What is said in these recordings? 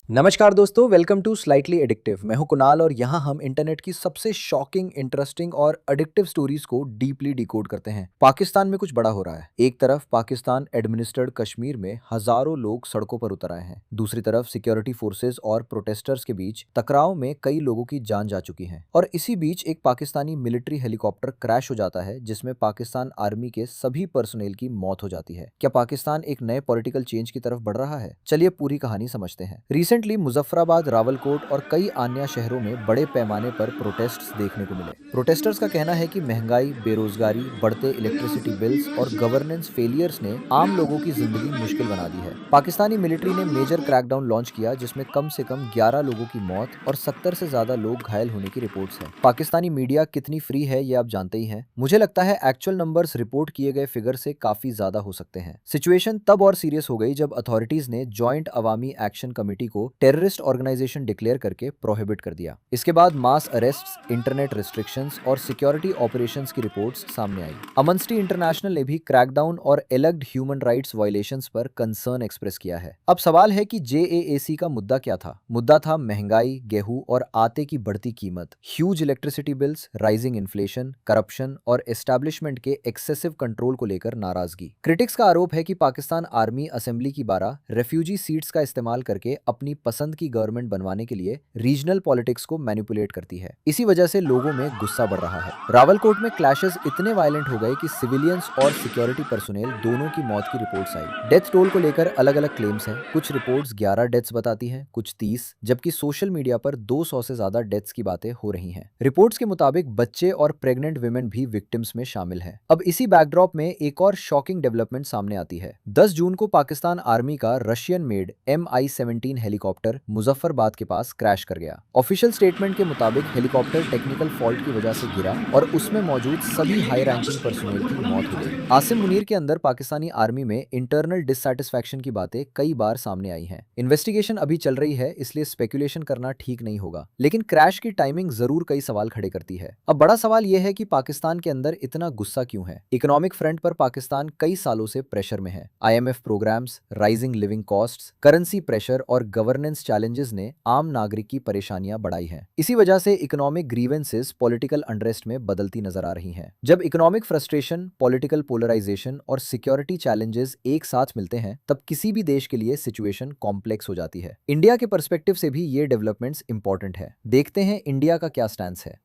नमस्कार दोस्तों, welcome to slightly addictive. मैं हूं कुणाल और यहां हम इंटरनेट की सबसे शॉकिंग, इंटरेस्टिंग और एडिक्टिव स्टोरीज को डीपली डिकोड करते हैं। पाकिस्तान में कुछ बड़ा हो रहा है। एक तरफ पाकिस्तान एडमिनिस्ट्रेड कश्मीर में हजारों लोग सड़कों पर उतर आए हैं। दूसरी तरफ सिक्योरिटी फोर्सेस और प्रोटेस्टर्स के बीच टकराव में कई लोगों की जान जा चुकी है। और इसी बीच एक पाकिस्तानी मिलिट्री हेलीकॉप्टर क्रैश हो जाता है जिसमें पाकिस्तान आर्मी के सभी पर्सोनेल की मौत हो जाती है। क्या पाकिस्तान एक नए पॉलिटिकल चेंज की तरफ बढ़ रहा है? चलिए पूरी कहानी समझते हैं। रिसेंटली मुजफ्फराबाद, रावलकोट और कई अन्य शहरों में बड़े पैमाने पर प्रोटेस्ट्स देखने को मिले। प्रोटेस्टर्स का कहना है कि महंगाई, बेरोजगारी, बढ़ते इलेक्ट्रिसिटी बिल्स और गवर्नेंस फेलियर्स ने आम लोगों की जिंदगी मुश्किल बना दी है। पाकिस्तानी मिलिट्री ने मेजर क्रैकडाउन लॉन्च किया जिसमें कम से कम 11 लोगों की मौत और 70 से ज्यादा लोग घायल होने की रिपोर्ट्स हैं। पाकिस्तानी मीडिया कितनी फ्री है ये आप जानते ही हैं। मुझे लगता है एक्चुअल नंबर्स रिपोर्ट किए गए फिगर से काफी ज्यादा हो सकते हैं। सिचुएशन तब और सीरियस हो गई जब अथॉरिटीज ने जॉइंट अवामी एक्शन कमेटी को टेररिस्ट ऑर्गेनाइजेशन डिक्लेयर करके प्रोहिबिट कर दिया। इसके बाद मास अरेस्ट्स, इंटरनेट रिस्ट्रिक्शंस और सिक्योरिटी ऑपरेशंस की रिपोर्ट्स सामने आई। अमनस्टी इंटरनेशनल ने भी क्रैकडाउन और एलग्ड ह्यूमन राइट्स वायलेशंस पर कंसर्न एक्सप्रेस किया है। अब सवाल है कि जेएएसी का मुद्दा क्या था? मुद्दा था महंगाई, गेहूं और आटे की बढ़ती कीमत, huge electricity bills, rising inflation, corruption और एस्टैब्लिशमेंट के एक्सेसिव कंट्रोल को लेकर नाराजगी। क्रिटिक्स का आरोप है कि पाकिस्तान आर्मी असेंबली की 12 रेफ्यूजी सीट्स का इस्तेमाल करके अपनी पसंद की गवर्नमेंट बनवाने के लिए रीजनल पॉलिटिक्स को मैनिपुलेट करती है। इसी वजह से लोगों में गुस्सा बढ़ रहा है। रावलकोट में क्लैशेस इतने वायलेंट हो गए कि सिविलियंस और सिक्योरिटी पर्सोनेल दोनों की मौत की रिपोर्ट्स आई। डेथ टोल को लेकर अलग अलग क्लेम्स हैं। कुछ रिपोर्ट्स 11 डेथ्स बताती हैं, कुछ 30, जबकि सोशल मीडिया पर 200 से ज्यादा डेथ्स की बातें हो रही हैं। रिपोर्ट्स के मुताबिक बच्चे और प्रेग्नेंट विमेन भी विक्टिम्स में शामिल हैं। अब इसी बैकड्रॉप में एक और शॉकिंग डेवलपमेंट सामने आती है। 10 जून को पाकिस्तान आर्मी का Russian made MI-17 helicopter Muzaffarabad के पास क्रैश कर गया। ऑफिशियल स्टेटमेंट के मुताबिक हेलीकॉप्टर टेक्निकल फॉल्ट की वजह से गिरा और उसमें मौजूद सभी हाई रैंकिंग पर्सोनेल की मौत हो गई। आसिम मुनीर के अंदर पाकिस्तानी आर्मी में इंटरनल डिससैटिस्फैक्शन की बातें कई बार सामने आई हैं। इन्वेस्टिगेशन अभी चल रही है, इसलिए स्पेकुलेशन करना ठीक नहीं होगा, लेकिन क्रैश की टाइमिंग जरूर कई सवाल खड़े करती है। अब बड़ा सवाल यह है कि पाकिस्तान के अंदर इतना गुस्सा क्यों है? इकोनॉमिक फ्रंट पर पाकिस्तान कई सालों से प्रेशर में है। IMF programmes, rising living costs, currency pressure और गवर्नेंस चैलेंजेस ने आम नागरिक की परेशानियां बढ़ाई हैं। इसी वजह से इकोनॉमिक ग्रीवेंसेस पॉलिटिकल अनरेस्ट में बदलती नजर आ रही हैं। जब इकोनॉमिक फ्रस्ट्रेशन, पॉलिटिकल पोलराइजेशन और सिक्योरिटी चैलेंजेस एक साथ मिलते हैं तब किसी भी देश के लिए सिचुएशन कॉम्प्लेक्स हो जाती है। इंडिया के पर्सपेक्टिव से भी ये डेवलपमेंट्स इंपॉर्टेंट है। देखते हैं इंडिया का क्या स्टैंड है।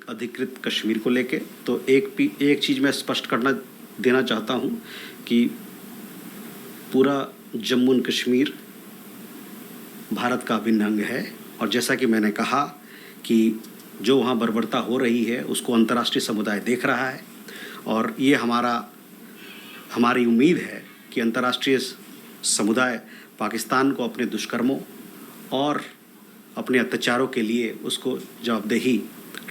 अधिकृत कश्मीर को लेके तो एक चीज़ मैं स्पष्ट करना देना चाहता हूँ कि पूरा जम्मू एंड कश्मीर भारत का अभिन्न अंग है। और जैसा कि मैंने कहा कि जो वहाँ बर्बरता हो रही है उसको अंतर्राष्ट्रीय समुदाय देख रहा है और ये हमारी उम्मीद है कि अंतर्राष्ट्रीय समुदाय पाकिस्तान को अपने दुष्कर्मों और अपने अत्याचारों के लिए उसको जवाबदेही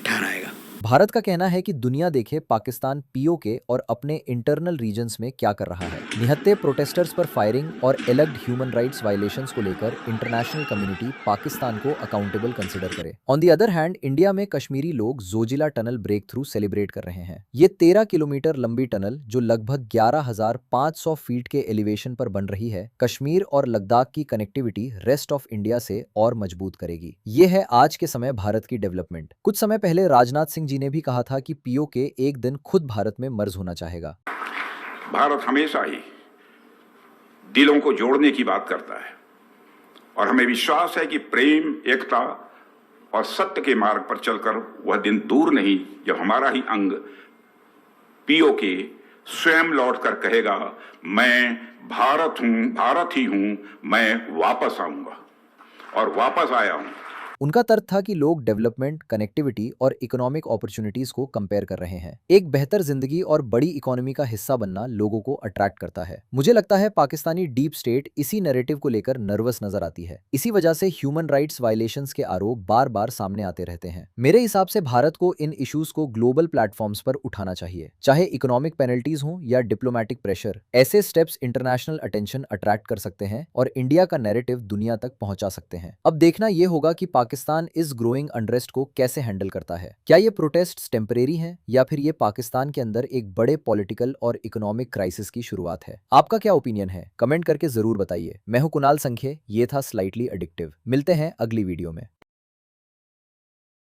ठहराएगा। भारत का कहना है कि दुनिया देखे पाकिस्तान POK और अपने इंटरनल रीजन्स में क्या कर रहा है। निहत्थे प्रोटेस्टर्स पर फायरिंग और एलग्ड ह्यूमन राइट्स वायलेशंस को लेकर इंटरनेशनल कम्युनिटी पाकिस्तान को अकाउंटेबल कंसिडर करे। On the other hand, India में कश्मीरी लोग Zojila tunnel break through celebrate कर रहे हैं। ये 13 किलोमीटर लंबी टनल जो लगभग 11,500 फीट के एलिवेशन पर बन रही है, कश्मीर और लद्दाख की कनेक्टिविटी रेस्ट ऑफ इंडिया से और मजबूत करेगी। ये है आज के समय भारत की डेवलपमेंट। कुछ समय पहले राजनाथ सिंह जी ने भी कहा था कि POK एक दिन खुद भारत में मर्ज होना चाहेगा। भारत हमेशा ही दिलों को जोड़ने की बात करता है और हमें विश्वास है कि प्रेम, एकता और सत्य के मार्ग पर चलकर वह दिन दूर नहीं जब हमारा ही अंग POK स्वयं लौटकर कहेगा, मैं भारत हूं, भारत ही हूं, मैं वापस आऊंगा। और वापस आया हूं। उनका तर्क था कि लोग डेवलपमेंट, कनेक्टिविटी और इकोनॉमिक अपॉर्चुनिटीज को कंपेयर कर रहे हैं। एक बेहतर जिंदगी और बड़ी इकोनॉमी का हिस्सा बनना लोगों को अट्रैक्ट करता है। मुझे लगता है पाकिस्तानी डीप स्टेट इसी नैरेटिव को लेकर नर्वस नजर आती है। इसी वजह से ह्यूमन राइट्स वायलेशंस के आरोप बार बार सामने आते रहते हैं। मेरे हिसाब से भारत को इन इश्यूज को ग्लोबल प्लेटफॉर्म्स पर उठाना चाहिए, चाहे इकोनॉमिक पेनल्टीज हो या डिप्लोमेटिक प्रेशर। ऐसे स्टेप्स इंटरनेशनल अटेंशन अट्रैक्ट कर सकते हैं और इंडिया का नैरेटिव दुनिया तक पहुंचा सकते हैं। अब देखना यह होगा कि पाकिस्तान इस ग्रोइंग अनरेस्ट को कैसे हैंडल करता है। क्या ये प्रोटेस्ट टेम्परेरी हैं या फिर ये पाकिस्तान के अंदर एक बड़े पॉलिटिकल और इकोनॉमिक क्राइसिस की शुरुआत है। आपका क्या ओपिनियन है, कमेंट करके जरूर बताइए। मैं हूं कुणाल संखे, ये था स्लाइटली एडिक्टिव। मिलते हैं अगली वीडियो में।